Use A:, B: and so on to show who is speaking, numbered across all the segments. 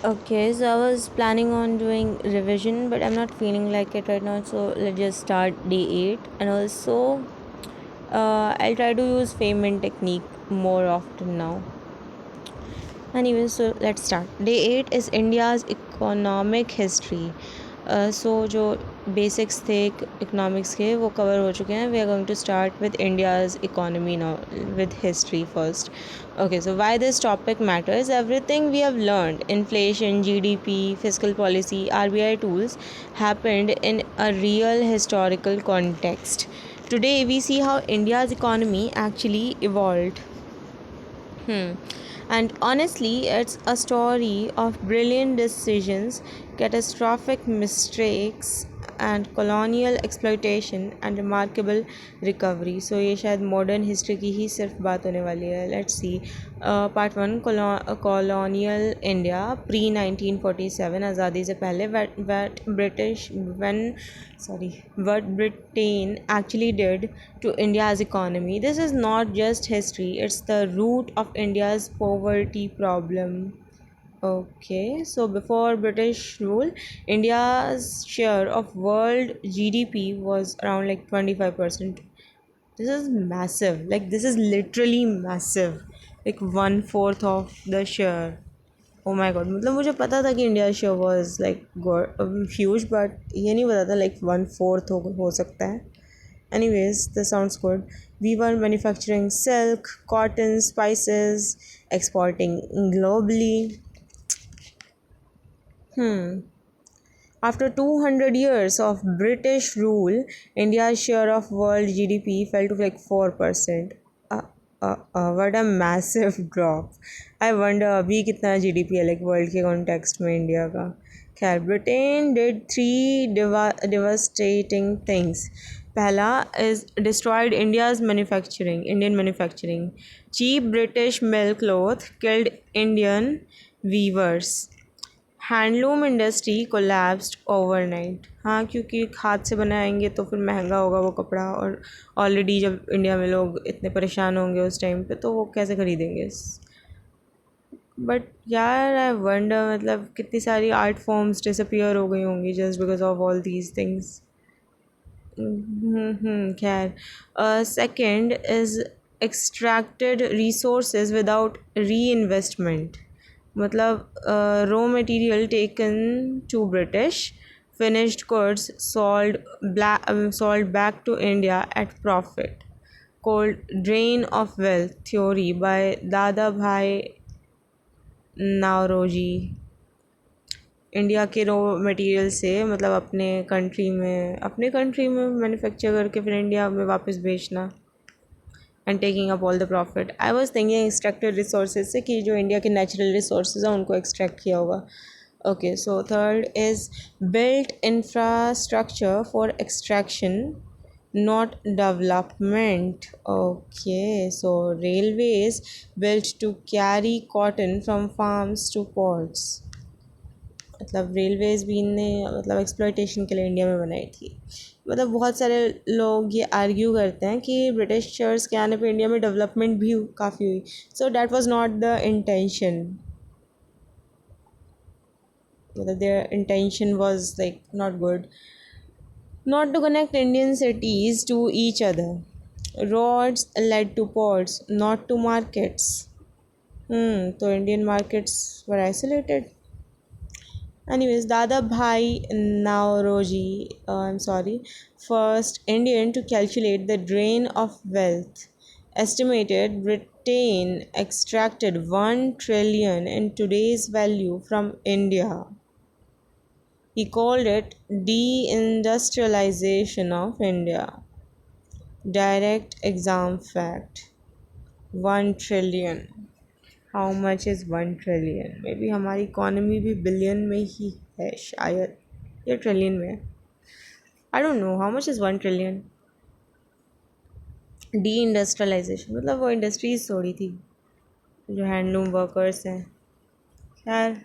A: Okay, so I was planning on doing revision, but I'm not feeling like it right now. So let's just start day 8. And also, I'll try to use Feynman technique more often now. Anyway, so let's start. Day 8 is India's economic history. सो जो basics थे economics के वो cover हो चुके हैं. We are going to start with India's economy now with history first. Okay, so why this topic matters? Everything we have learned, inflation, GDP, fiscal policy, RBI tools, happened in a real historical context. Today we see how India's economy actually evolved. And honestly, it's a story of brilliant decisions, catastrophic mistakes, and colonial exploitation and remarkable recovery. So ये शायद modern history की ही सिर्फ बात होने वाली है. Let's see. Part 1, colonial India pre 1947, आज़ादी से पहले. What Britain actually did to India's economy. This is not just history, it's the root of India's poverty problem. Okay, so before British rule, India's share of world GDP was around like 25%. This is massive. Like, this is literally massive. Like, one fourth of the share. Oh my God, मतलब मुझे पता था कि India share was like huge, but ये नहीं पता था like one fourth हो सकता है. Anyways, this sounds good. We were manufacturing silk, cotton, spices, exporting globally. After 200 years of British rule, India's share of world GDP fell to like 4%. What a massive drop. I wonder अभी कितना GDP है like world के context में India का. खैर, Britain did three devastating things. पहला is destroyed Indian manufacturing. Cheap British milk cloth killed Indian weavers. Handloom industry collapsed overnight. हाँ, क्योंकि हाथ से बनाएंगे तो फिर महंगा होगा वो कपड़ा, और ऑलरेडी जब इंडिया में लोग इतने परेशान होंगे उस टाइम पे तो वो कैसे खरीदेंगे. बट यार, आई वंडर मतलब कितनी सारी आर्ट फॉर्म्स डिसअपियर हो गई होंगी just because of all these things. खैर, second is extracted resources without re investment. मतलब raw material taken to British, finished goods sold back to India at profit, called drain of wealth theory by Dada Bhai Nauroji. India के raw material से मतलब अपने country में manufacture करके फिर India में वापस बेचना and taking up all the profit. I was thinking extracted resources से कि जो इंडिया के नेचुरल रिसोर्सेज हैं उनको एक्सट्रैक्ट किया होगा. Okay, so third is built infrastructure for extraction, not development. Okay, so railways built to carry cotton from farms to ports. मतलब Railways भी इनने मतलब एक्सप्लॉयटेशन के लिए इंडिया में बनाई थी. मतलब बहुत सारे लोग ये आर्ग्यू करते हैं कि ब्रिटिशर्स के आने पे इंडिया में डेवलपमेंट भी काफ़ी हुई. So that was not the intention. मतलब their intention was like not good. Not to connect Indian cities to each other. Roads led to ports, not to markets. तो Indian markets were isolated. Anyways, Dada Bhai Nauroji, I'm sorry, first Indian to calculate the drain of wealth, estimated Britain extracted 1 trillion in today's value from India. He called it deindustrialization of India. Direct exam fact. 1 trillion. How much is 1 trillion. Maybe हमारी economy भी billion में ही है शायद, या trillion में. I don't know how much is 1 trillion. Deindustrialisation मतलब वो इंडस्ट्रीज थोड़ी थी जो हैंडलूम वर्कर्स हैं. खैर,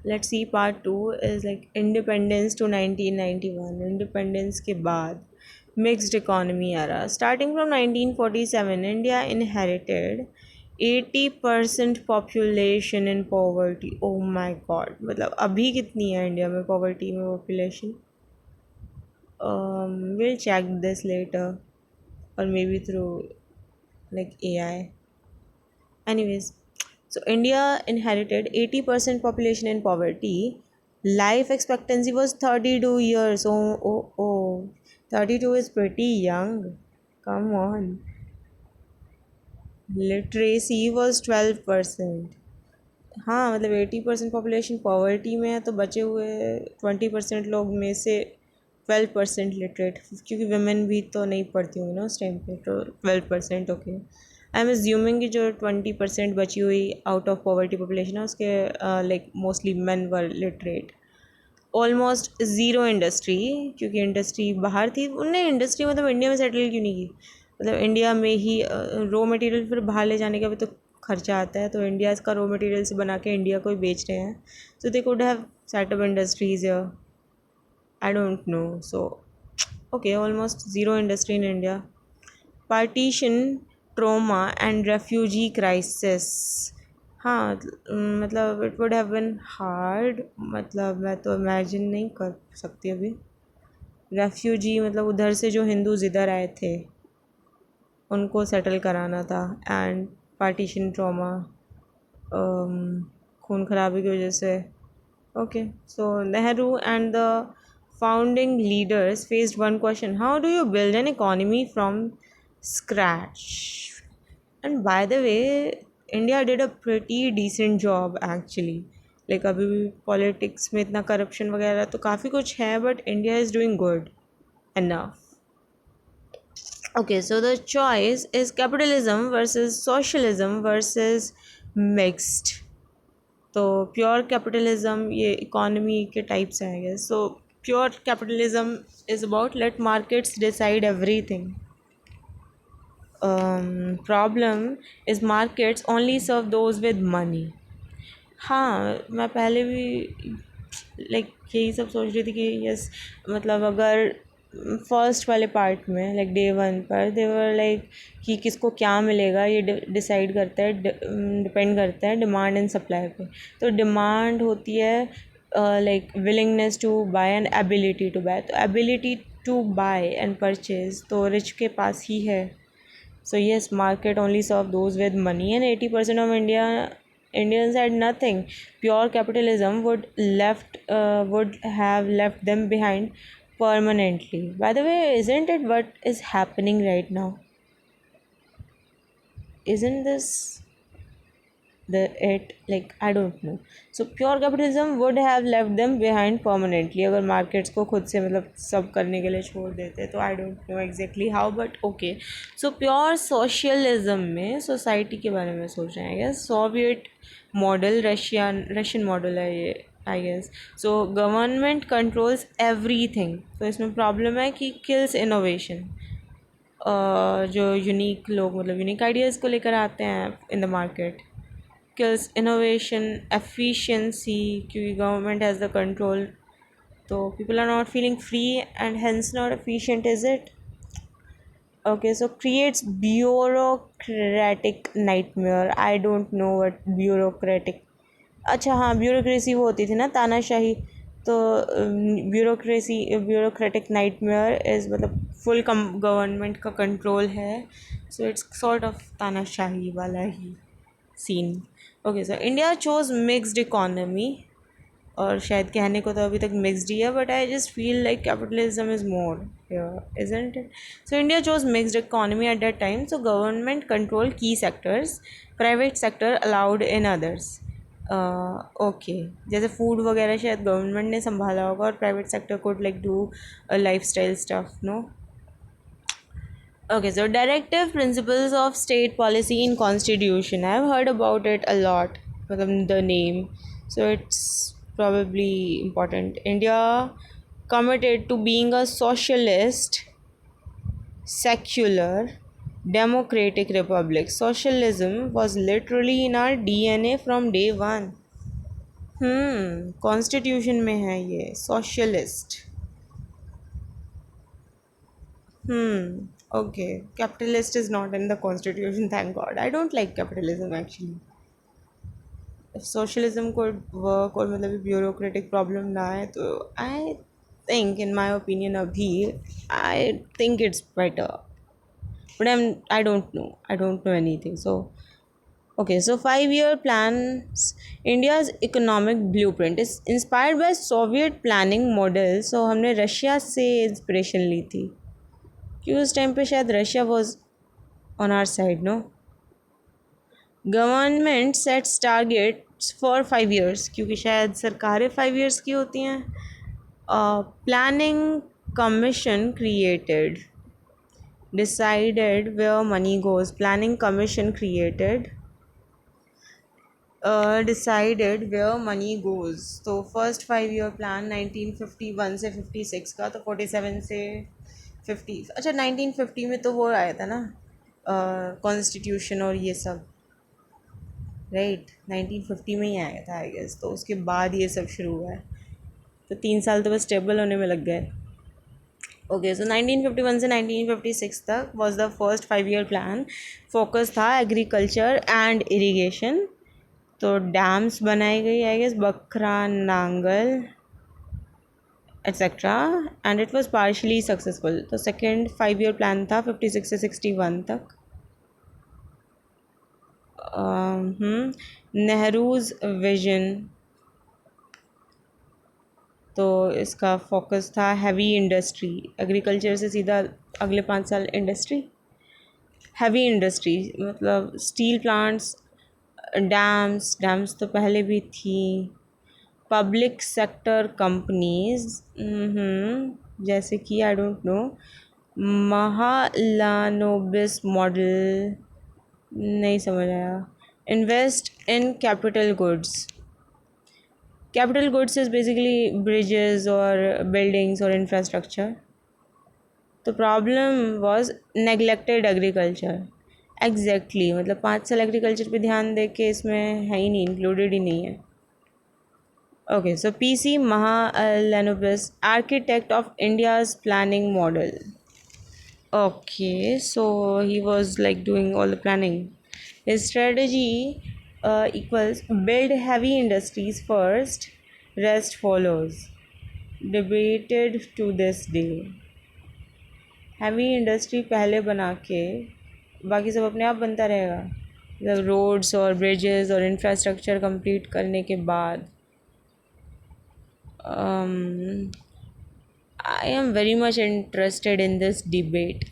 A: let's see. Part 2 is like independence to 1991. Independence के बाद mixed economy era. Starting from 1947 India inherited 80% population in poverty, oh my God, मतलब अभी कितनी है इंडिया में पॉवर्टी में population? Will check this later or maybe through like AI. Anyways, so India inherited 80% population in poverty. Life expectancy was 32 years. Oh. 32 is pretty young. Come on. Literacy was 12%. हाँ मतलब 80% population poverty में है, तो बचे हुए 20% लोग में से 12% लिटरेट, क्योंकि वुमेन भी तो नहीं पढ़ती होंगी ना उस टाइम पे, तो 12%। ओके, आई एम एज्यूमिंग कि जो 20% बची हुई आउट ऑफ पॉवर्टी पॉपुलेशन है उसके लाइक मोस्टली मेन वर लिटरेट। ऑलमोस्ट ज़ीरो इंडस्ट्री, क्योंकि इंडस्ट्री बाहर थी, उनने इंडस्ट्री मतलब इंडिया में सेटल क्यों नहीं की? मतलब इंडिया में ही रॉ मटेरियल फिर बाहर ले जाने का भी तो खर्चा आता है, तो इंडिया का रॉ मटेरियल से बना के इंडिया को ही बेच रहे हैं, so they could have set up industries या I don't know. So okay, almost zero industry in India. Partition, trauma and refugee crisis. हाँ मतलब it would have been hard, मतलब मैं तो इमेजिन नहीं कर सकती अभी। रेफ्यूजी मतलब उधर से जो हिंदूज इधर आए थे उनको सेटल कराना था, एंड पार्टीशन ट्रॉमा, खून खराबी की वजह से। Okay, so Nehru and the founding leaders faced one question: how do you build an economy from scratch? And by the way, India did a pretty decent job actually. Like अभी भी politics में इतना corruption वगैरह तो काफ़ी कुछ है, but India is doing good enough. Okay, so the choice is capitalism versus socialism versus mixed. तो प्योर कैपिटलिज्म ये इकोनॉमी के टाइप्स हैं I guess. So pure capitalism is about let markets decide everything. Problem is markets only serve those with money. हाँ मैं पहले भी like यही सब सोच रही थी कि यस, मतलब अगर फर्स्ट वाले पार्ट में लाइक डे वन पर देवर लाइक कि किसको क्या मिलेगा ये डिसाइड करता है, डिपेंड करता है डिमांड एंड सप्लाई पे। तो डिमांड होती है like willingness to buy and ability to buy, तो ability to buy and purchase तो रिच के पास ही है। So yes, market only serve those with money, and 80% of Indians had nothing. Pure capitalism would have left them behind permanently. By the way, isn't it what is happening right now? Isn't this the it like I don't know. So pure capitalism would have left them behind permanently अगर markets को खुद से मतलब सब करने के लिए छोड़ देते, तो I don't know exactly how, but okay. So pure socialism में society के बारे में सोच रहे हैं I guess. Soviet model, Russian model है ये I guess. So government controls everything. तो इसमें problem है कि kills innovation. जो यूनिक लोग मतलब यूनिक आइडियाज़ को लेकर आते हैं in the market, kills innovation, efficiency, क्योंकि government has the control, तो people are not feeling free and hence not efficient, is it? Okay, so creates bureaucratic nightmare. I don't know what bureaucratic, अच्छा हाँ bureaucracy वो होती थी ना तानाशाही, तो ब्यूरोक्रेटिक नाइटमेयर इज़ मतलब फुल गवर्नमेंट का कंट्रोल है, सो इट्स सॉर्ट ऑफ तानाशाही वाला ही scene. Okay, so India chose mixed economy, और शायद कहने को तो अभी तक मिक्सड ही है, but I just feel like capitalism is more here, isn't it? So India chose mixed economy at that time, so government control की sectors, private sector allowed in others. Okay, जैसे फूड वगैरह शायद government ने संभाला होगा और private sector could like do life style stuff, no? Okay, so directive principles of state policy in constitution. I've heard about it a lot, the name. So it's probably important. India committed to being a socialist, secular, democratic republic. Socialism was literally in our DNA from day one. Constitution में है ये socialist. Okay, capitalist is not in the constitution, thank God. I don't like capitalism actually. If socialism could work और मतलब bureaucratic problem ना है तो I think in my opinion अभी I think it's better. But I don't know anything. So okay, so 5 year plans. India's economic blueprint is inspired by Soviet planning model. So हमने Russia से inspiration ली थी कि उस time पे शायद Russia was on our side no. Government sets targets for 5 years क्योंकि शायद सरकारें 5 years की होती हैं. Planning commission created decided where money goes. Planning commission created decided where money goes. तो फर्स्ट 5 year प्लान 1951 से 56 का, तो 47 से 50. अच्छा 1950 में तो वो आया था ना कॉन्स्टिट्यूशन और ये सब, राइट 1950 में ही आया था आई गेस. तो उसके बाद ये सब शुरू हुआ है. तो 3 साल तो बस स्टेबल होने में लग गए. ओके, सो 1951 से 1956 तक was the first 5 year plan. Focus था एग्रीकल्चर एंड इरिगेशन. तो डैम्स बनाई गई आई गेस, बकरा Nangal etcetera, and it was partially successful. तो सेकेंड 5 year प्लान था 56 से 61 तक. नेहरूज विजन, तो इसका फोकस था हैवी इंडस्ट्री. एग्रीकल्चर से सीधा अगले 5 साल इंडस्ट्री. हैवी इंडस्ट्री मतलब स्टील प्लांट्स, डैम्स तो पहले भी थी. पब्लिक सेक्टर कंपनीज जैसे कि आई डोंट नो महालानोबिस मॉडल, नहीं समझ आया. Invest in capital goods. Capital goods is basically bridges और बिल्डिंग्स और इंफ्रास्ट्रक्चर. तो problem was neglected agriculture. Exactly मतलब 5 साल एग्रीकल्चर पे ध्यान दे के इसमें है ही नहीं, इंक्लूडेड ही नहीं है. Okay, so PC Mahalanobis, architect of India's planning model. Okay, so he was like doing all the planning. His strategy equals build heavy industries first, rest follows. Debated to this day. Heavy industry पहले बना के बाकी सब अपने आप बनता रहेगा. मतलब रोड्स और ब्रिजेस और इंफ्रास्ट्रक्चर कंप्लीट करने के बाद. I am very much interested in this debate.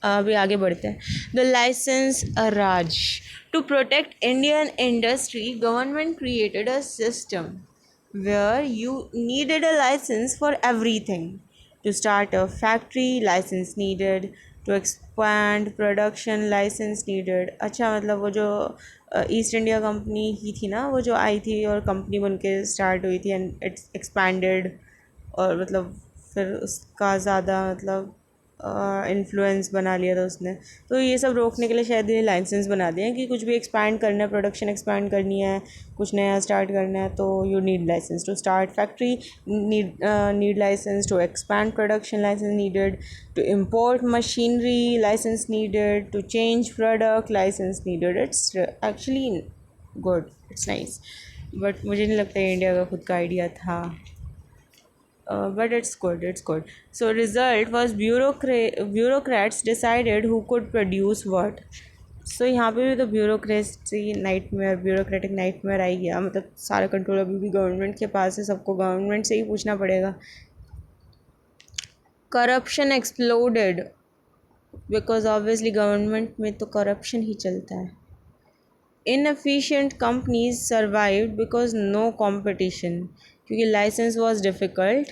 A: अभी आगे बढ़ते हैं. The licence raj. To protect Indian industry, government created a system where you needed a license for everything. To start a factory, license needed. To expand production, license needed. अच्छा मतलब वो जो east India company ही थी ना, वो जो आई थी और कंपनी बन के स्टार्ट हुई थी एंड इट्स एक्सपैंडेड, और मतलब फिर उसका ज़्यादा मतलब इन्फ्लुएंस बना लिया था उसने. तो ये सब रोकने के लिए शायद ये लाइसेंस बना दिए हैं कि कुछ भी एक्सपैंड करना है, प्रोडक्शन एक्सपैंड करनी है, कुछ नया स्टार्ट करना है, तो you need licence. To start factory need licence. To expand production licence needed. To import machinery licence needed. To change product licence needed. It's actually good, it's nice, but मुझे नहीं लगता इंडिया का खुद का idea था. But it's good. So result was bureaucrats decided who could produce what. So यहाँ पे भी तो ब्यूरोक्रेटिक नाइटमेयर आई गया. मतलब सारा कंट्रोल अभी भी गवर्नमेंट के पास है, सबको गवर्नमेंट से ही पूछना पड़ेगा. Corruption exploded because obviously government में तो करप्शन ही चलता है. Inefficient companies survived because no competition, क्योंकि लाइसेंस वॉज डिफ़िकल्ट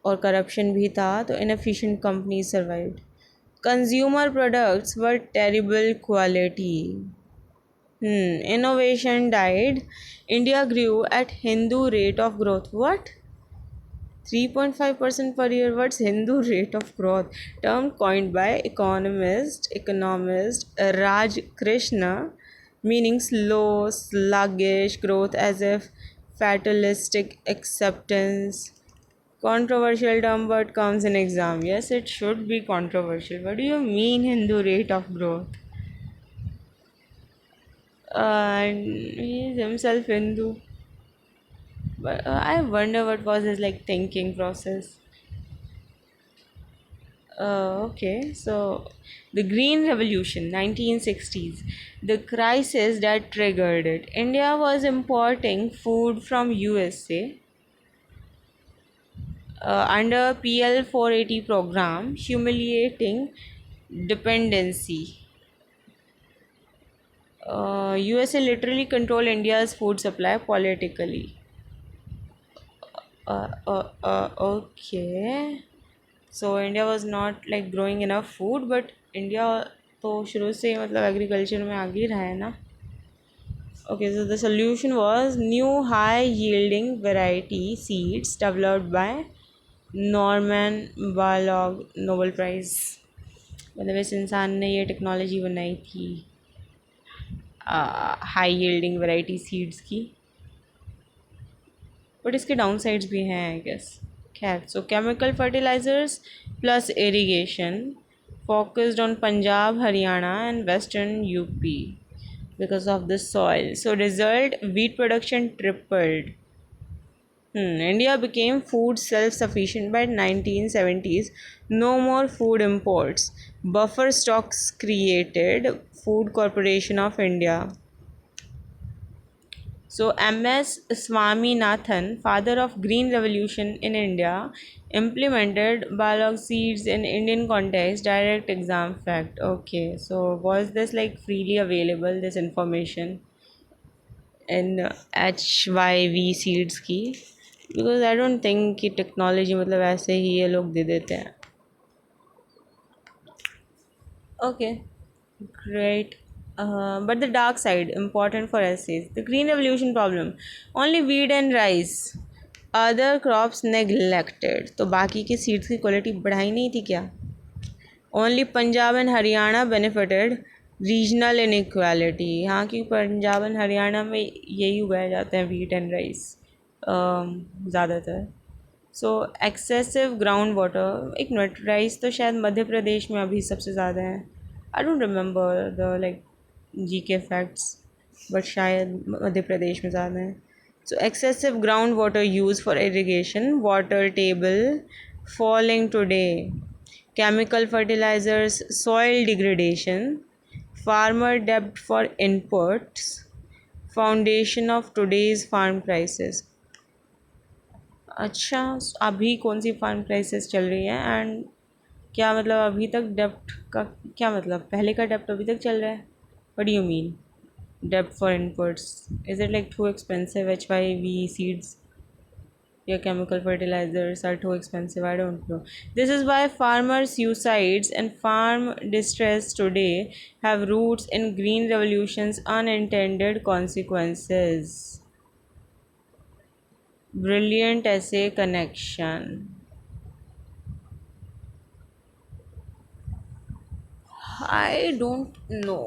A: और करप्शन भी था, तो inefficient companies survived. Consumer products were terrible quality. Innovation died. India grew at Hindu rate of growth. What? 3.5% per year. What's Hindu rate of growth? Term coined by economist Raj Krishna, meaning slow, sluggish growth, as if fatalistic acceptance. Controversial term but comes in exam. Yes, it should be controversial. What do you mean Hindu rate of growth? And he is himself Hindu. But I wonder what was his like thinking process. Okay, so the Green Revolution, 1960s, the crisis that triggered it. India was importing food from USA under PL 480 program, humiliating dependency. USA literally control India's food supply politically. Okay. So India was not like growing enough food, but India तो शुरू से ही मतलब agriculture में आगे ही रहा है ना. Okay, so the solution was new high yielding variety seeds developed by Norman Borlaug Nobel Prize. मतलब इस इंसान ने ये टेक्नोलॉजी बनाई थी हाई यील्डिंग वैरायटी सीड्स की. बट इसके डाउन साइड्स भी हैं आई गेस. खैर, so chemical fertilisers plus irrigation focused on Punjab, Haryana and Western UP because of the soil. So result, wheat production tripled. India became food self-sufficient by 1970s. No more food imports. Buffer stocks created. Food Corporation of India. So M.S. Swaminathan, father of Green Revolution in India, implemented biolog seeds in Indian context. Direct exam fact. Okay, so was this like freely available, this information in HYV seeds की? Because I don't think कि technology मतलब ऐसे ही ये लोग दे देते हैं. Okay, great. But the dark side, important for essays. The Green Revolution problem. Only wheat and rice. Other crops neglected. तो बाकी के सीड्स की क्वालिटी बढ़ाई नहीं थी क्या? Only Punjab and Haryana benefited. Regional inequality. हाँ, कि पंजाब एंड हरियाणा में यही उगाए जाते हैं wheat and rice ज़्यादातर. So excessive ground water. एक मिनट, राइस तो शायद मध्य प्रदेश में अभी सबसे ज़्यादा है. I don't remember the like G K facts, but शायद मध्य प्रदेश में ज़्यादा है. So excessive ground water use for irrigation. Water table falling today. Chemical fertilizers. Soil degradation. Farmer डेब्ट for inputs. Foundation of today's farm prices. अच्छा, अभी कौन सी farm prices चल रही हैं एंड क्या मतलब अभी तक डेप्ट का क्या मतलब, पहले का डेप्ट अभी तक चल रहा है? व्हाट डू यू मीन डेप्ट for inputs? Is it like too expensive HYV seeds या chemical fertilizers are too expensive? I don't know. This is why farmer suicides and farm distress today have roots in green revolution's unintended consequences. Brilliant essay connection. I don't no.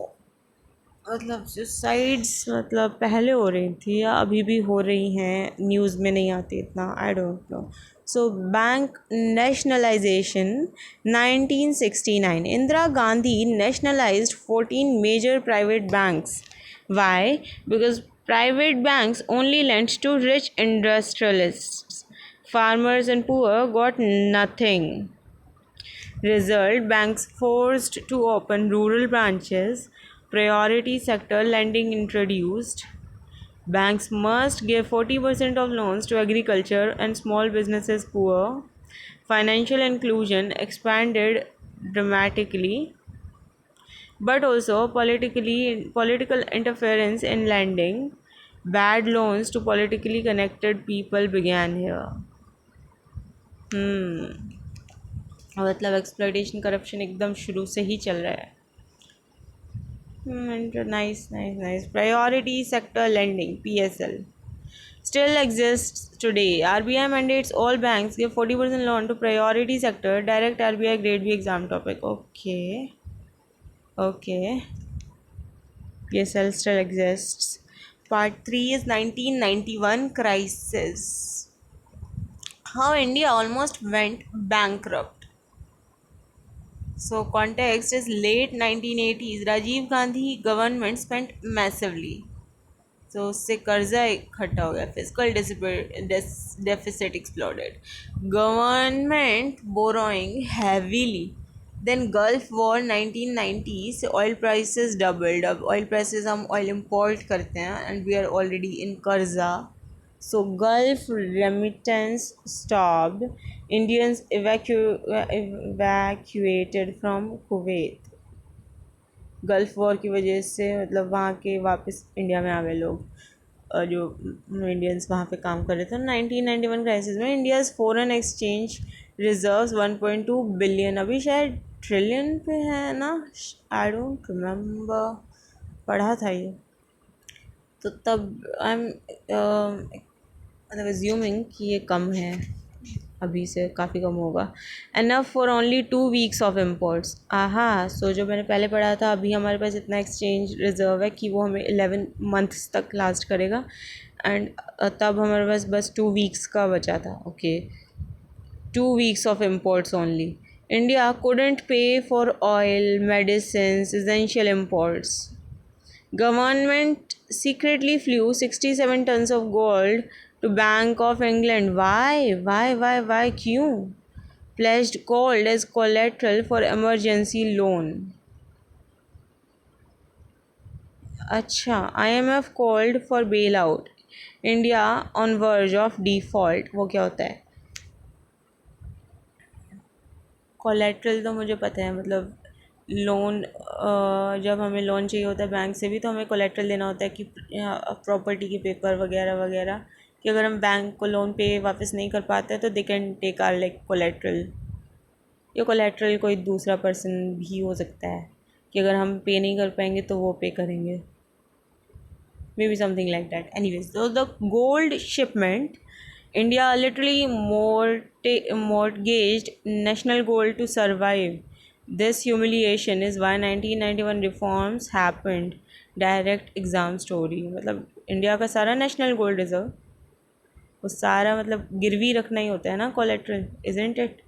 A: मतलब suicides मतलब पहले हो रही थी या अभी भी हो रही हैं, न्यूज़ में नहीं आती इतना. I don't know. So bank nationalisation 1969. Indira Gandhi nationalised 14 major private banks. Why? Because private banks only lend to rich industrialists. Farmers and poor got nothing. Result, banks forced to open rural branches. Priority sector lending introduced. Banks must give 40% of loans to agriculture and small businesses poor. Financial inclusion expanded dramatically. But also political interference in lending. Bad loans to politically connected people began here. मतलब exploitation corruption एकदम शुरू से ही चल रहा है. Nice nice nice. Priority sector lending PSL still exists today. RBI mandates all banks give 40% loan to priority sector. Direct RBI grade B exam topic. Okay. PSL still exists. Part 3 is 1991 crisis. How India almost went bankrupt. So context is late 1980s. Rajiv Gandhi government spent massively. So उससे कर्जा इकट्ठा हो गया, physical deficit exploded, government borrowing heavily. Then Gulf War 1990s, oil prices doubled. अब oil prices हम oil import करते हैं and we are already in कर्जा. So Gulf remittance stopped. Indians evacuated from Kuwait. Gulf war की वजह से मतलब वहाँ के वापस इंडिया में आ गए लोग, जो इंडियंस वहाँ पे काम कर रहे थे. 1991 क्राइसिस में India's foreign exchange reserves 1.2 billion, अभी शायद ट्रिलियन पे है ना, आई डोंट रिमेम्बर, पढ़ा था ये. तो तब आई एम मतलब एज्यूमिंग कि ये कम है, अभी से काफ़ी कम होगा. Enough for only 2 weeks of imports. हाँ, सो जो मैंने पहले पढ़ा था, अभी हमारे पास इतना एक्सचेंज रिजर्व है कि वो हमें 11 months तक लास्ट करेगा. एंड तब हमारे पास बस 2 weeks का बचा था. Okay, 2 weeks of imports only. India couldn't pay for oil, medicines, essential imports. Government secretly flew 67 tons of gold to Bank of England. Why? Why? क्यों? Pledged gold as collateral for emergency loan. अच्छा, IMF called for bailout. India on verge of default. वो क्या होता है? Collateral तो मुझे पता है, मतलब लोन, जब हमें लोन चाहिए होता है बैंक से भी तो हमें कोलेट्रल देना होता है कि प्रॉपर्टी के पेपर वगैरह वगैरह, कि अगर हम बैंक को लोन पे वापस नहीं कर पाते तो they can take or like collateral. ये कोलेट्रल कोई दूसरा पर्सन भी हो सकता है कि अगर हम पे नहीं कर पाएंगे तो वो पे करेंगे, may be something like that. Anyways, so the gold shipment, India literally mortgaged national gold to survive. This humiliation is why 1991 reforms happened. Direct exam story. मतलब इंडिया का सारा नेशनल गोल्ड रिजर्व, वो सारा मतलब गिरवी रखना ही होता है ना, collateral, isn't it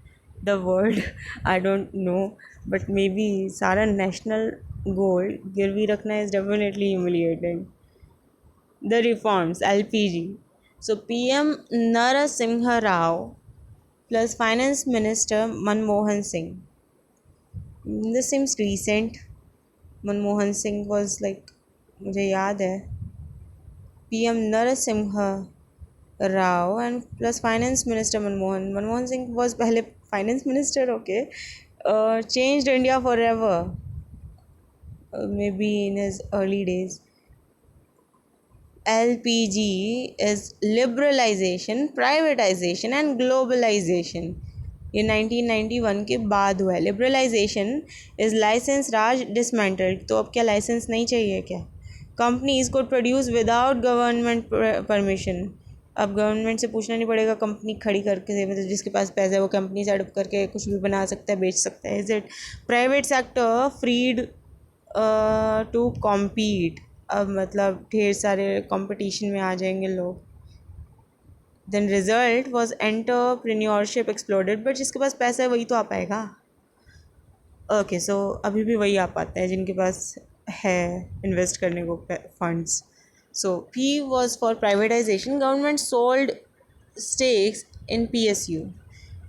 A: the word? I don't no, but may be सारा नेशनल गोल्ड गिरवी रखना is definitely humiliating. The reforms, LPG. So PM Narasimha Rao plus Finance Minister Manmohan Singh. This seems recent. Manmohan Singh was like, मुझे याद है, PM Narasimha Rao and plus Finance Minister Manmohan Singh was पहले Finance Minister. Okay, changed India forever. Maybe in his early days. LPG is liberalization, privatization and globalization. ये 1991 के बाद हुआ है. Liberalisation is licence raj dismantled. तो अब क्या licence नहीं चाहिए क्या? कंपनीज को प्रोड्यूस विदाउट गवर्नमेंट परमिशन. अब गवर्नमेंट से पूछना नहीं पड़ेगा, कंपनी खड़ी करके, मतलब जिसके पास पैसा है वो कंपनी सेटअप करके कुछ भी बना सकता है, बेच सकता है. Is it? Private sector freed to compete. अब मतलब ढेर सारे कंपटीशन में आ जाएंगे लोग. Then result was entrepreneurship exploded. But जिसके पास पैसा है वही तो आ पाएगा. ओके, सो अभी भी वही आ पाता है जिनके पास है इन्वेस्ट करने को funds. So P was for privatisation. Government sold stakes in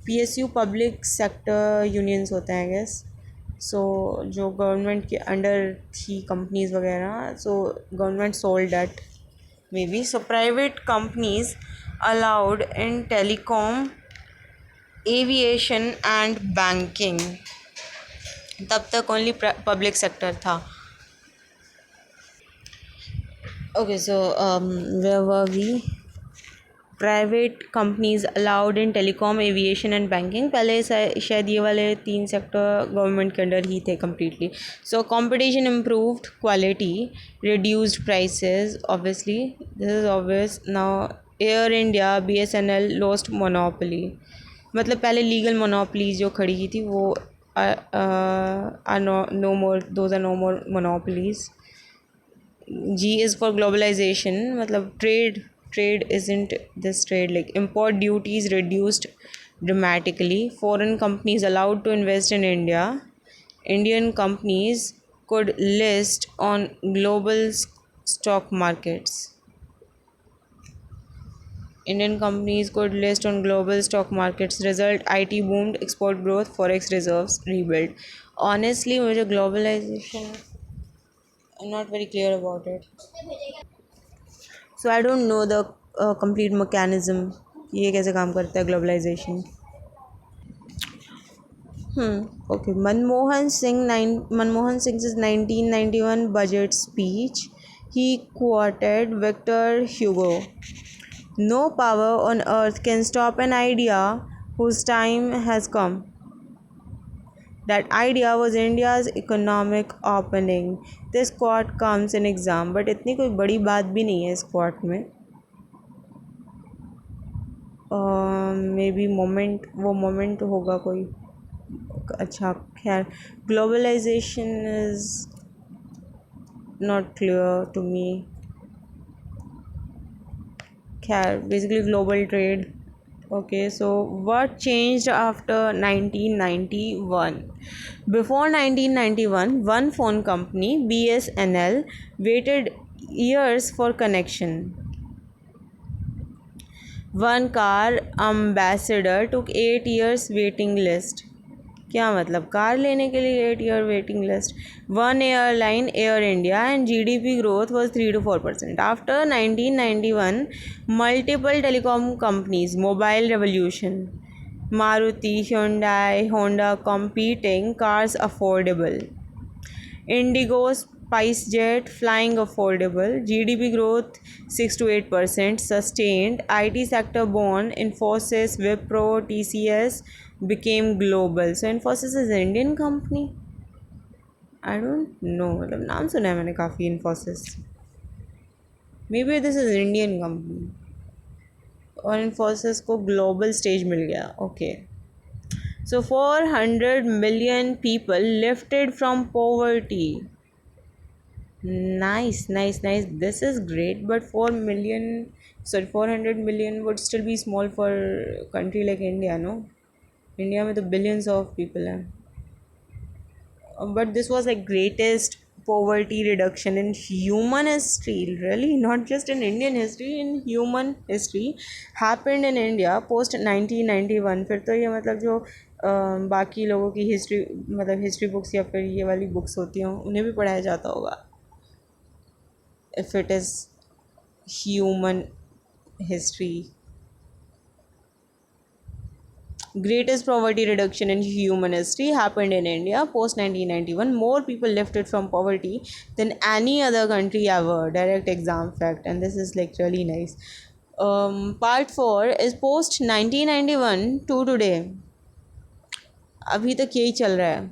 A: PSU public sector unions होते हैं, गेस. सो जो गवर्नमेंट के अंडर थी कंपनीज वगैरह, so government sold that maybe. So private companies allowed in telecom, aviation and banking. तब तक only public sector था. Okay, so where were we? Private companies allowed in telecom, aviation and banking. पहले शायद ये वाले 3 sector government के under ही थे completely. So competition improved quality, reduced prices. Obviously this is obvious. Now Air India, BSNL lost monopoly. मतलब पहले legal monopolies जो खड़ी की थी वो no more, those are no more monopolies. G is for globalization, मतलब trade isn't this trade, like import duties reduced dramatically, foreign companies allowed to invest in India, Indian companies could list on global stock markets. Indian companies could list on global stock markets. Result IT boomed, export growth, forex reserves rebuilt. Honestly, मुझे globalization I'm not very clear about it. So I don't know the complete mechanism. ये कैसे काम करता है globalization? Okay. Manmohan Singh's 1991 budget speech. He quoted Victor Hugo. No power on earth can stop an idea whose time has come. That idea was India's economic opening. This quote comes in exam, but इतनी कोई बड़ी बात भी नहीं है इस quote में. Maybe moment वो मोमेंट होगा कोई अच्छा खैर globalisation is not clear to me. Basically global trade. Okay, so what changed after 1991? Before 1991, one phone company, BSNL, waited years for connection. One car ambassador took 8 years waiting list. क्या मतलब car लेने के लिए 8 year waiting list one airline air India and GDP growth was 3 to 4%. After 1991 multiple telecom companies mobile revolution Maruti Hyundai Honda competing cars affordable Indigo SpiceJet flying affordable GDP growth 6 to 8% sustained IT sector born Infosys Wipro TCS became global. So Infosys is an Indian company. I don't know. मतलब नाम सुना है मैंने काफ़ी Infosys. Maybe this is an Indian company. और Infosys को global stage मिल गया. Okay. So 400 million people lifted from poverty. Nice. This is great, but 400 million would still be small for a country like India, no? India में तो billions of people हैं but this was like greatest poverty reduction in human history, really, not just in Indian history, in human history happened in India post 1991. फिर तो ये मतलब जो बाकी लोगों की हिस्ट्री मतलब हिस्ट्री बुक्स या फिर ये वाली बुक्स होती हैं उन्हें भी पढ़ाया जाता होगा if it is human history. Greatest poverty reduction in human history happened in India post 1991. More people lifted from poverty than any other country ever. Direct exam fact, and this is like really nice. Part 4 is post 1991 to today. अभी तक यही चल रहा है.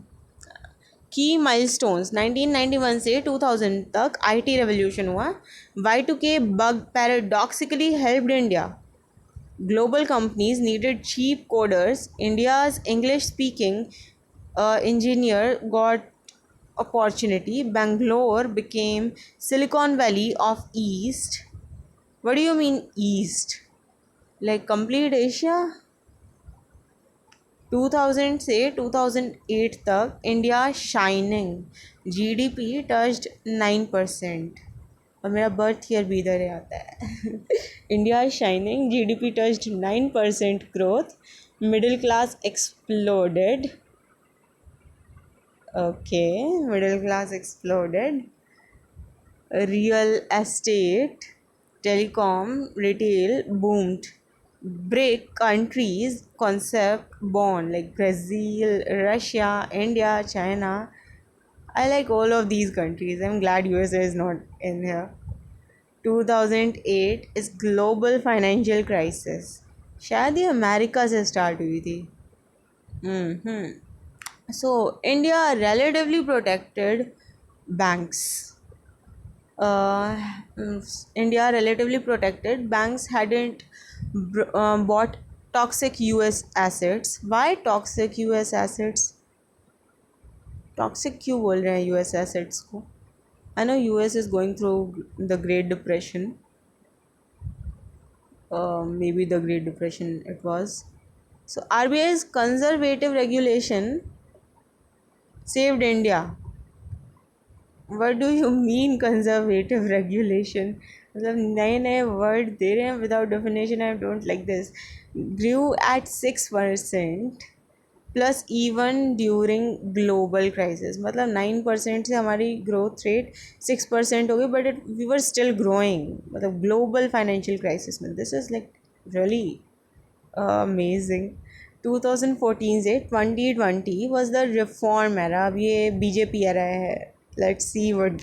A: की milestones 1991 से 2000 तक IT revolution हुआ. Y2K bug paradoxically helped India. Global companies needed cheap coders. India's English-speaking engineer got opportunity. Bangalore became Silicon Valley of East. What do you mean East? Like complete Asia? 2000 से 2008 तक India shining GDP touched 9%. और मेरा birth year भी इधर ही आता है India shining GDP touched 9% growth. Middle class exploded. Okay, middle class exploded. Real estate, telecom, retail boomed. BRIC countries concept born like Brazil, Russia, India, China. I like all of these countries. I'm glad USA is not in here. 2008 is global financial crisis. शायद ये America से start हुई थी. So India relatively protected banks. India relatively protected banks hadn't bought toxic US assets. Why toxic US assets? Toxic क्यों बोल रहे हैं US assets को? I know US is going through the Great Depression. maybe the Great Depression it was. So RBI's conservative regulation saved India. What do you mean conservative regulation? मतलब नए नए word दे रहे हैं without definition. I don't like this. Grew at 6% plus even during global crisis. मतलब 9% से हमारी growth rate 6% हो गई but it we were still growing. मतलब ग्लोबल फाइनेंशियल क्राइसिस में this is like really amazing. 2014 से 2020 वॉज द रिफॉर्म एरा. अब ये बीजेपी एरा है. Let's see what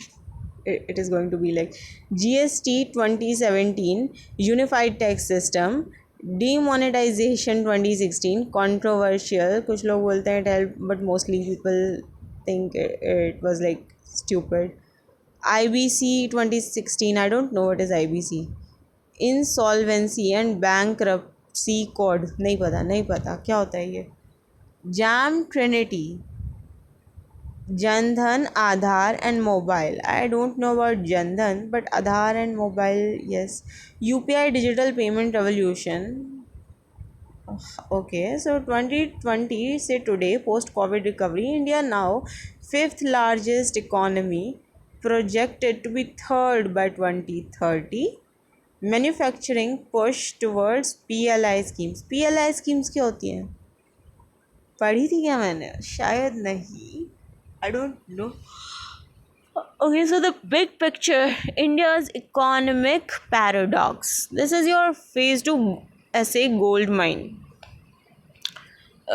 A: it is going to be like. GST 2017, unified tax system. Demonetization 2016, controversial. कुछ लोग बोलते हैं it helped but mostly people think it was like stupid. IBC 2016, I don't know what is IBC. Insolvency and bankruptcy code. नहीं पता क्या होता है ये. JAM Trinity, Jandhan, Aadhaar and mobile. I don't know about Jandhan, but Aadhaar and mobile, yes. UPI digital payment revolution. Okay, so 2020 say today post COVID recovery, India now fifth largest economy, projected to be third by 2030. Manufacturing push towards PLI schemes. PLI schemes क्या होती हैं? पढ़ी थी क्या मैंने? शायद नहीं. I don't know. Okay, so the big picture, India's economic paradox. This is your phase 2 essay gold mine.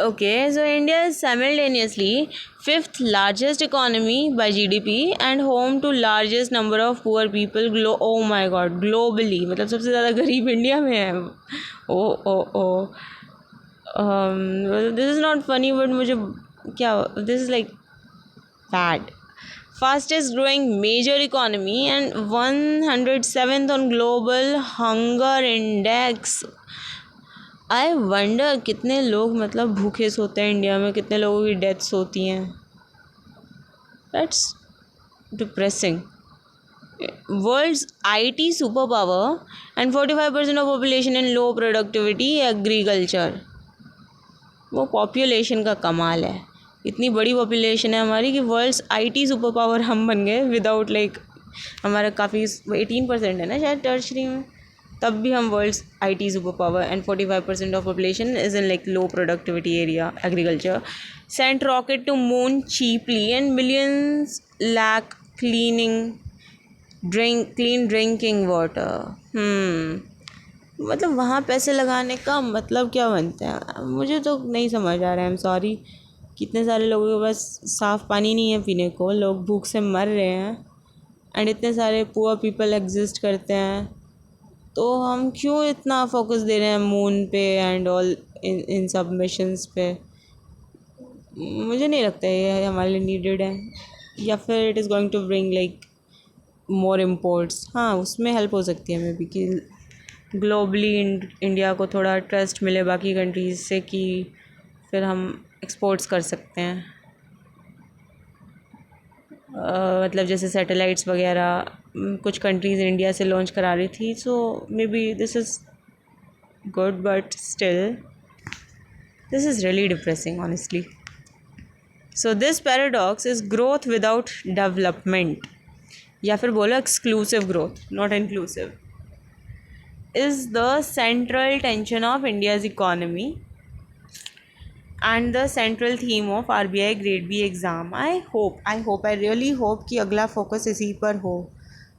A: Okay, so India is simultaneously fifth largest economy by GDP and home to largest number of poor people. Oh my god, globally. मतलब सबसे ज़्यादा गरीब India में है. Oh. This is not funny, but मुझे क्या, this is like bad. Fastest growing major economy and 107th on global hunger index. I wonder कितने लोग मतलब भूखे सोते हैं इंडिया में, कितने लोगों की डेथ्स होती हैं. That's depressing. World's IT superpower and 45% of population in low productivity agriculture. वो पॉपुलेशन का कमाल है. इतनी बड़ी पॉपुलेशन है हमारी कि वर्ल्ड्स IT सुपर पावर हम बन गए विदाउट लाइक हमारा काफ़ी 18% है ना शायद टर्शरी में, तब भी हम world's IT superpower and 45% of population is in like low productivity area agriculture. Sent rocket to moon cheaply and millions lack clean drinking water. मतलब वहाँ पैसे लगाने का मतलब क्या बनता है मुझे तो नहीं समझ आ रहा है. I am sorry. कितने सारे लोगों के पास साफ़ पानी नहीं है पीने को, लोग भूख से मर रहे हैं एंड इतने सारे पुअर पीपल एग्जिस्ट करते हैं. तो हम क्यों इतना फोकस दे रहे हैं मून पे एंड ऑल इन सब मिशंस पे. मुझे नहीं लगता ये हमारे लिए नीडेड है. या फिर it is going to bring like more imports. हाँ, उसमें हेल्प हो सकती है मे बी कि ग्लोबली इंडिया को थोड़ा ट्रस्ट मिले बाकी कंट्रीज़ से कि फिर हम एक्सपोर्ट्स कर सकते हैं. मतलब जैसे सैटेलाइट्स वगैरह कुछ कंट्रीज़ इंडिया से लॉन्च करा रही थी. So maybe this is good but still this is really depressing honestly. So this paradox is growth without development, या फिर बोलो exclusive growth not inclusive, is the central tension of India's economy and the central theme of RBI Grade B exam. I really hope कि अगला focus इसी पर हो.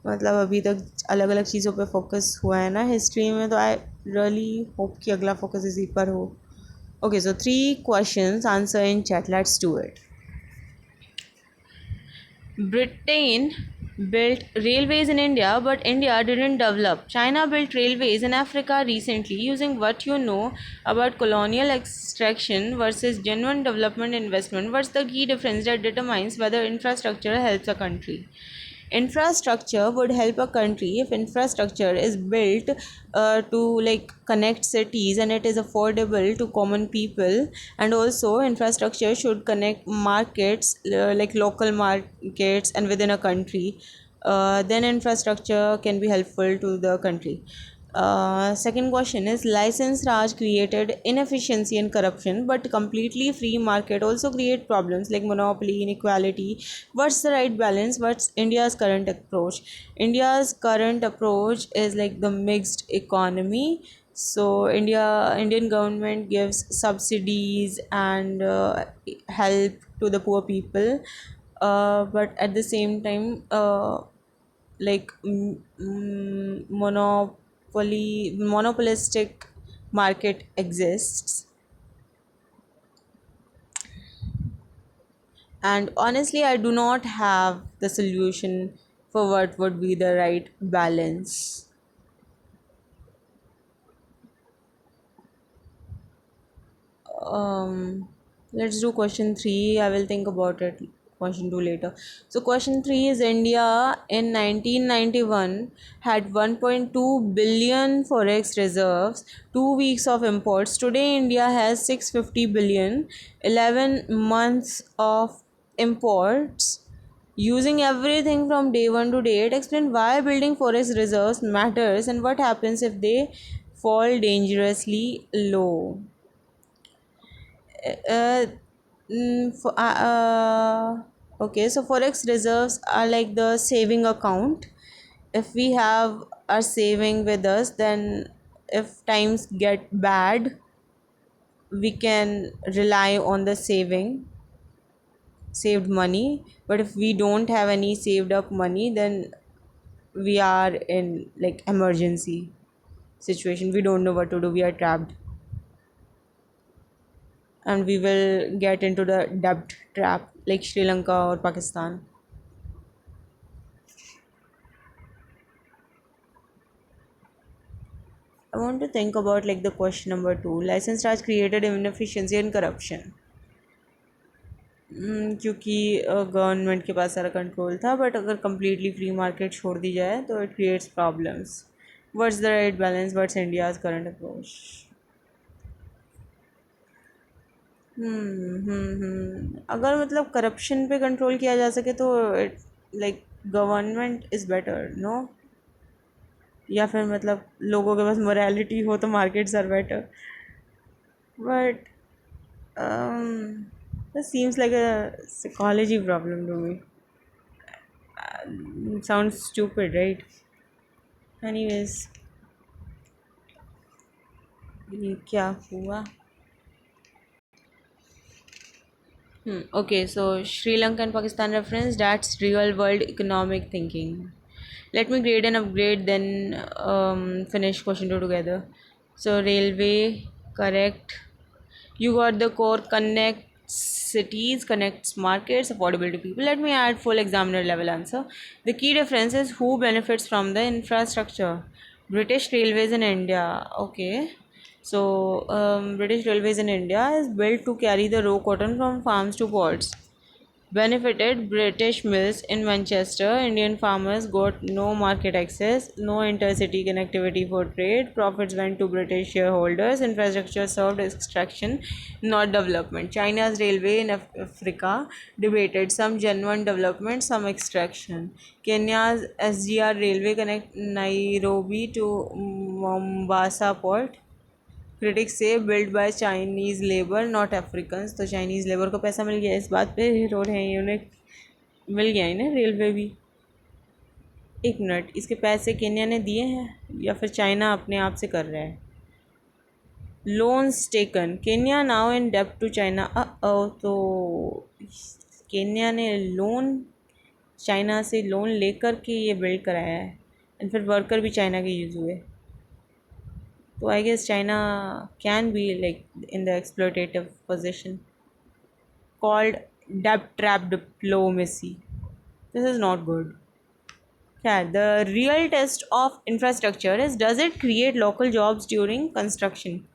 A: मतलब अभी तक अलग अलग चीज़ों पे फोकस हुआ है ना हिस्ट्री में, तो आई रियली होप कि अगला फोकस इसी पर हो. Okay, so 3 questions, answer in chat. Let's do it. Britain built railways in India, but India didn't develop. China built railways in Africa recently. Using what you know about colonial extraction versus genuine development investment, what's the key difference that determines whether infrastructure helps a country? Infrastructure would help a country if infrastructure is built to like connect cities and it is affordable to common people, and also infrastructure should connect markets like local markets and within a country. Then infrastructure can be helpful to the country. Second question is license Raj created inefficiency and corruption, but completely free market also create problems like monopoly, inequality. What's the right balance? What's India's current approach? India's current approach is like the mixed economy. So Indian government gives subsidies and help to the poor people, but at the same time, like monopolistic market exists. And honestly, I do not have the solution for what would be the right balance. um let's do question 3. I will think about it, question 2 later. So question 3 is India in 1991 had 1.2 billion forex reserves, 2 weeks of imports. Today India has 650 billion, 11 months of imports, using everything from day 1 to day 8. Explain why building forex reserves matters and what happens if they fall dangerously low. uh, for, okay, so forex reserves are like the saving account. If we have our saving with us, then if times get bad, we can rely on the saved money. But if we don't have any saved up money, then we are in like emergency situation. We don't know what to do. We are trapped, and we will get into the debt trap like Sri Lanka or Pakistan. I want to think about like the question number 2. License charge created inefficiency and corruption. क्योंकि government के पास सारा control था, but अगर completely free market छोड़ दी जाए तो it creates problems. What's the right balance? What's India's current approach? अगर मतलब करप्शन पे कंट्रोल किया जा सके तो it like government is better, no? या फिर मतलब लोगों के पास मोरालिटी हो तो markets are better. But this seems like a psychology problem to me. Sounds stupid, right? Anyways, ये क्या हुआ? Okay, so Sri Lanka and Pakistan reference, that's real world economic thinking. Let me grade and upgrade, then finish question 2 together. So, railway, correct. You got the core connects cities, connects markets, affordable to people. Let me add full examiner level answer. The key difference is who benefits from the infrastructure. British Railways in India. Okay. So, British Railways in India is built to carry the raw cotton from farms to ports. Benefited British mills in Manchester. Indian farmers got no market access, no intercity connectivity for trade. Profits went to British shareholders. Infrastructure served extraction, not development. China's railway in Africa debated some genuine development, some extraction. Kenya's SGR railway connect Nairobi to Mombasa port. Critics से build by Chinese labour not Africans. तो Chinese labour को पैसा मिल गया, इस बात पे रो रहे हैं, उन्हें मिल गया है ना रेलवे भी. एक मिनट, इसके पैसे केन्या ने दिए हैं या फिर चाइना अपने आप से कर रहा है? Loans taken Kenya now in डेप्ट टू चाइना. तो केन्या ने लोन चाइना से लोन लेकर के ये बिल्ड कराया है, एंड फिर वर्कर भी चाइना के यूज़ हुए. So I guess China can be like in the exploitative position, called debt trap diplomacy. This is not good. Yeah, the real test of infrastructure is, does it create local jobs during construction?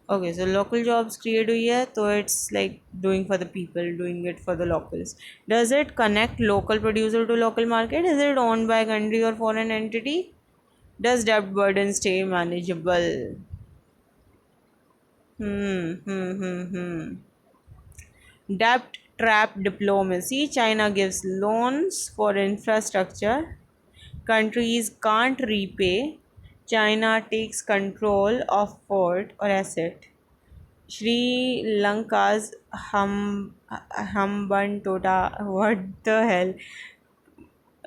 A: Okay, so local jobs create हुई है, तो it's like doing for the people, doing it for the locals. Does it connect local producer to local market? Is it owned by a country or foreign entity? Does debt burden stay manageable? Debt trap diplomacy. China gives loans for infrastructure. Countries can't repay. China takes control of port or asset. Sri Lanka's Hambantota. What the hell?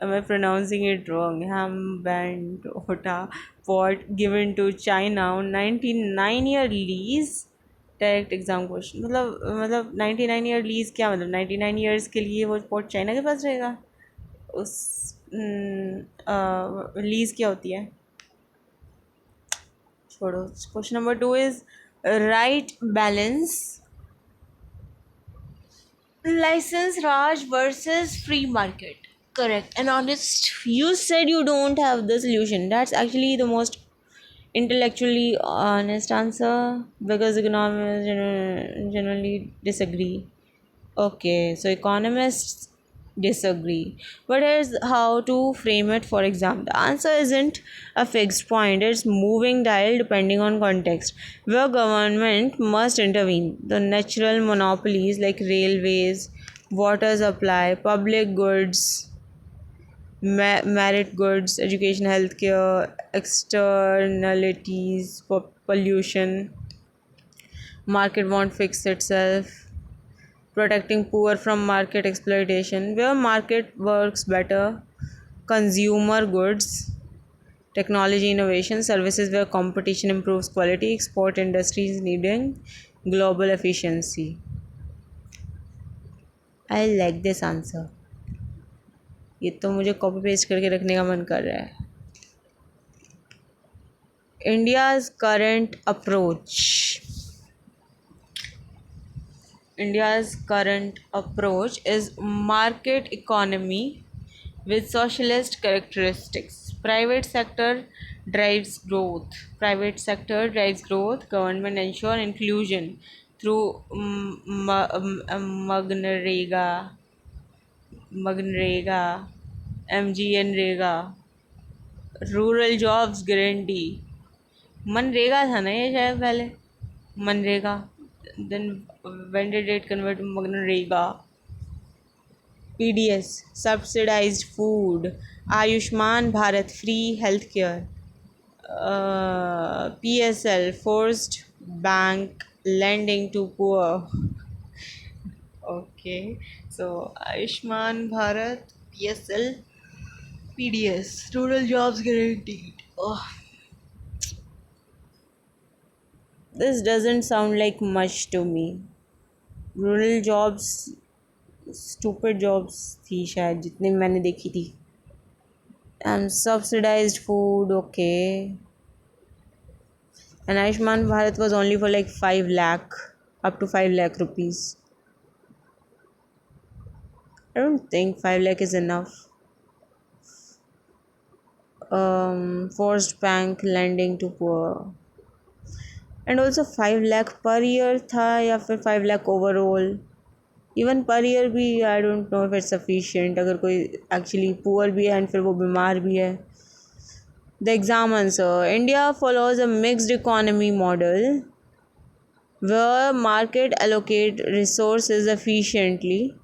A: Am I pronouncing it wrong? Hambantota port given to China on 99-year lease. Direct exam question मतलब 99 year lease क्या मतलब 99 years के लिए वो port China के पास रहेगा उस lease क्या होती है छोड़ो question number 2 is right balance
B: License Raj versus free market. Correct and honest.
A: you said you don't have the solution that's actually the most intellectually honest answer because economists generally disagree. Okay, so economists disagree. But here's how to frame it for exam. The answer isn't a fixed point, it's moving dial depending on context. Where government must intervene. The natural monopolies like railways, water supply, public goods, merit goods, education, healthcare, externalities, pollution, market won't fix itself, protecting poor from market exploitation, where market works better, consumer goods, technology innovation, services where competition improves quality, export industries needing global efficiency. I like this answer. ये तो मुझे copy paste करके रखने का मन कर रहा है. India's current approach. India's current approach is market economy with socialist characteristics. Private sector drives growth. Private sector drives growth. Government ensure inclusion through Magnrega, MGNrega, rural jobs guarantee. MNREGA था ना ये शायद पहले MNREGA then when did it convert to MNREGA PDS subsidized food Ayushman Bharat free healthcare PSL forced bank lending to poor. Okay, so Ayushman Bharat PSL PDS rural jobs guaranteed. Oh, this doesn't sound like much to me. Rural jobs stupid jobs थी शायद जितनी मैंने देखी थी and subsidised food okay and Ayushman Bharat was only for like 5 lakh up to 5 lakh rupees. I don't think 5 lakh is enough. Forced bank lending to poor and also 5 lakh per year था या फिर 5 lakh overall. Even पर year भी I don't know if it's sufficient अगर कोई actually poor भी है and फिर वो बीमार भी है. The exam answer India follows a mixed economy model where market allocate resources efficiently.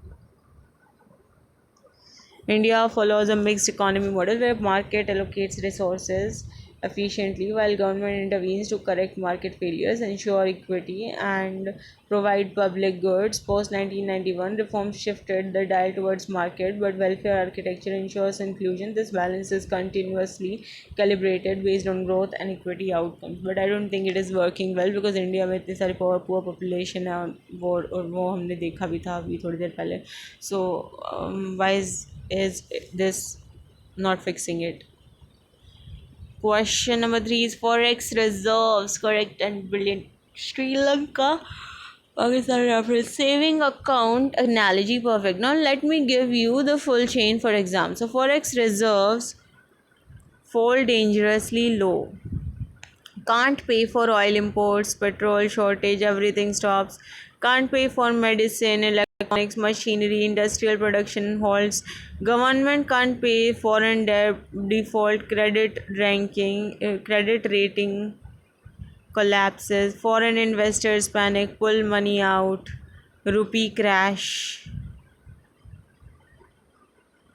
A: India follows a mixed economy model where market allocates resources efficiently while government intervenes to correct market failures, ensure equity, and provide public goods. Post 1991, reforms shifted the dial towards market, but welfare architecture ensures inclusion. This balance is continuously calibrated based on growth and equity outcomes. But I don't think it is working well because India में इतनी सारी poor population है वो हमने देखा भी था अभी थोड़ी देर पहले. So why is this not fixing it? Question number 3 is forex reserves. Correct and brilliant. Sri Lanka, Pakistan reference. Saving account analogy perfect. Now let me give you the full chain for exam. So forex reserves fall dangerously low. Can't pay for oil imports, petrol shortage, everything stops. Can't pay for medicine, electronics, machinery, industrial production halts. Government can't pay foreign debt, default credit rating collapses. Foreign investors panic, pull money out. Rupee crash.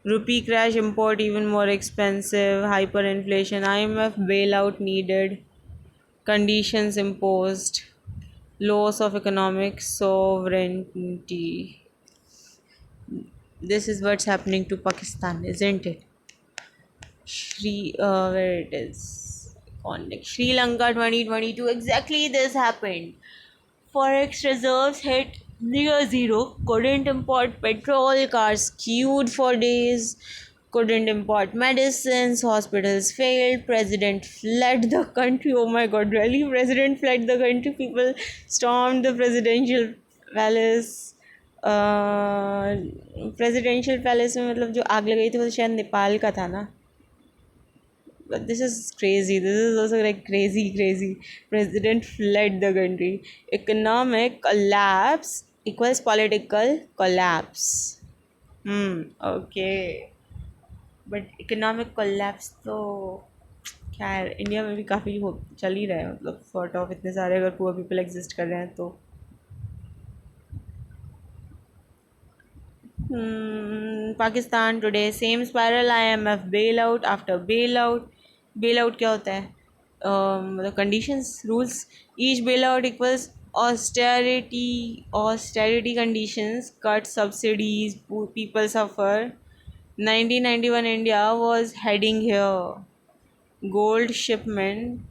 A: Rupee crash, import even more expensive, hyperinflation, IMF bailout needed, conditions imposed, loss of economic sovereignty. This is what's happening to Pakistan, isn't it? Where it is. Sri Lanka 2022. Exactly this happened. Forex reserves hit near zero. Couldn't import petrol. Cars queued for days. Couldn't import medicines. Hospitals failed. President fled the country. Oh my god, really? President fled the country. People stormed the presidential palace. Presidential palace में मतलब जो आग लगाई थी वो शायद नेपाल का था ना. But this is crazy. This is also like crazy. President fled the country. Economic collapse equals political collapse. Okay. But economic collapse तो क्या है, इंडिया में भी काफ़ी हो चल ही रहा है, मतलब सॉर्ट ऑफ इतने सारे अगर पुअर पीपल एग्जिस्ट कर रहे हैं तो. Pakistan today same spiral, IMF bailout after bailout. Bailout क्या होता है, मतलब conditions rules. Each bailout equals austerity conditions, cut subsidies, people suffer. 1991 India was heading here. Gold shipment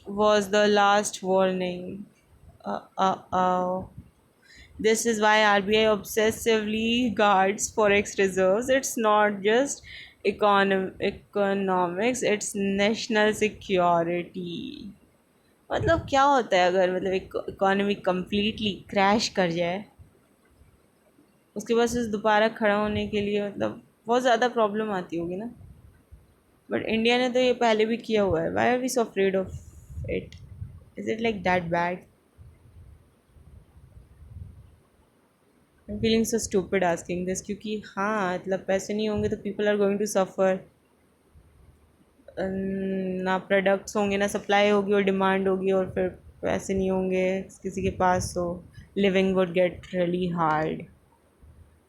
A: was the last warning. uh. This is why RBI obsessively guards forex reserves. It's not just economics, it's national security. मतलब क्या होता है अगर मतलब economy completely crash कर जाए, उसके बाद से दोबारा खड़ा होने के लिए मतलब बहुत ज़्यादा प्रॉब्लम आती होगी ना. बट इंडिया ने तो ये पहले भी किया हुआ है. Why are we so afraid of it? Is it like that bad? I am feeling so stupid asking this, क्योंकि हाँ मतलब पैसे नहीं होंगे तो people are going to suffer. ना प्रोडक्ट्स होंगे, ना सप्लाई होगी और डिमांड होगी, और फिर पैसे नहीं होंगे किसी के पास, तो living would get really hard.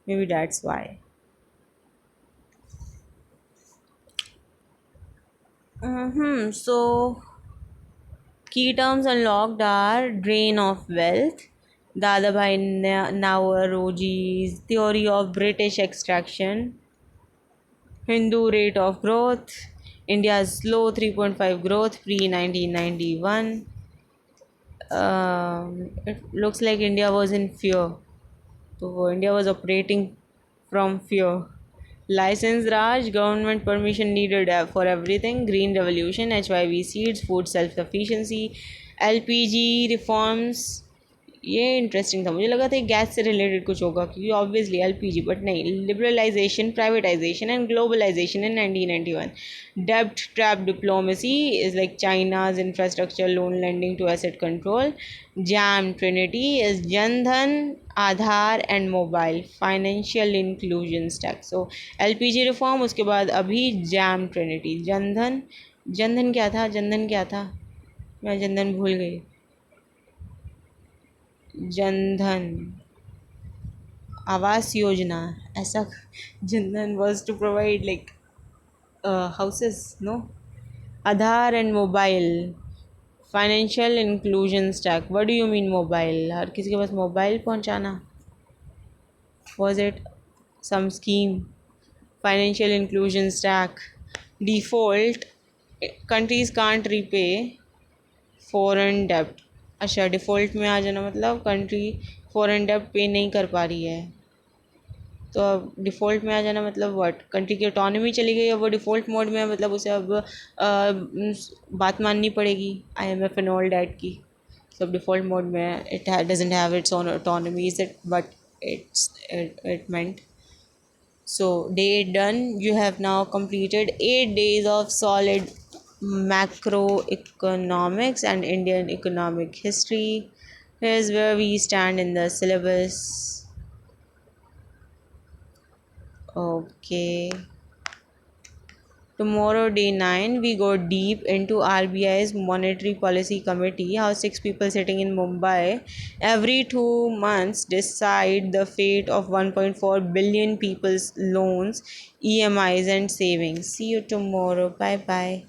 A: May be that's why. So key terms unlocked are drain of wealth, Dadabhai Naoroji's theory of British extraction, Hindu rate of growth, India's slow 3.5 growth pre 1991. It looks like India was in fear. So India was operating from fear. License Raj, government permission needed for everything. Green Revolution, HIV seeds, food self-sufficiency, LPG reforms. ये interesting था, मुझे लगा था gas से related कुछ होगा क्योंकि obviously LPG, but नहीं. Liberalisation, privatisation and globalisation in 1991. डेब्ट trap diplomacy is like China's infrastructure loan lending to asset control. JAM trinity is Jan Dhan, Aadhaar and mobile financial inclusion stack. So LPG reform, उसके बाद अभी jam Trinity. Jan Dhan, Jan Dhan क्या था, मैं जनधन भूल गई. जनधन आवास योजना, ऐसा. Jan Dhan was to provide like houses, no. Aadhaar and mobile financial inclusion stack. What do you mean mobile? हर किसी के पास मोबाइल पहुंचाना? was it some scheme? Financial inclusion stack. Default, countries can't repay foreign debt. अच्छा, डिफ़ॉल्ट में आ जाना मतलब country foreign डेब्ट पे नहीं कर पा रही है, तो अब डिफ़ॉल्ट में आ जाना मतलब व्हाट? कंट्री की ऑटोनॉमी चली गई, अब वो डिफ़ॉल्ट मोड में है, मतलब उसे अब बात माननी पड़ेगी IMF एंड ऑल डैट की. सब डिफ़ॉल्ट मोड में है. It doesn't have its own autonomy, is it? But it meant. So day done. You have now completed 8 days of solid macroeconomics and Indian economic history. Here's where we stand in the syllabus. Okay. Tomorrow, day 9, we go deep into RBI's Monetary Policy Committee, how six people sitting in Mumbai every 2 months decide the fate of 1.4 billion people's loans, EMIs, and savings. See you tomorrow. Bye bye.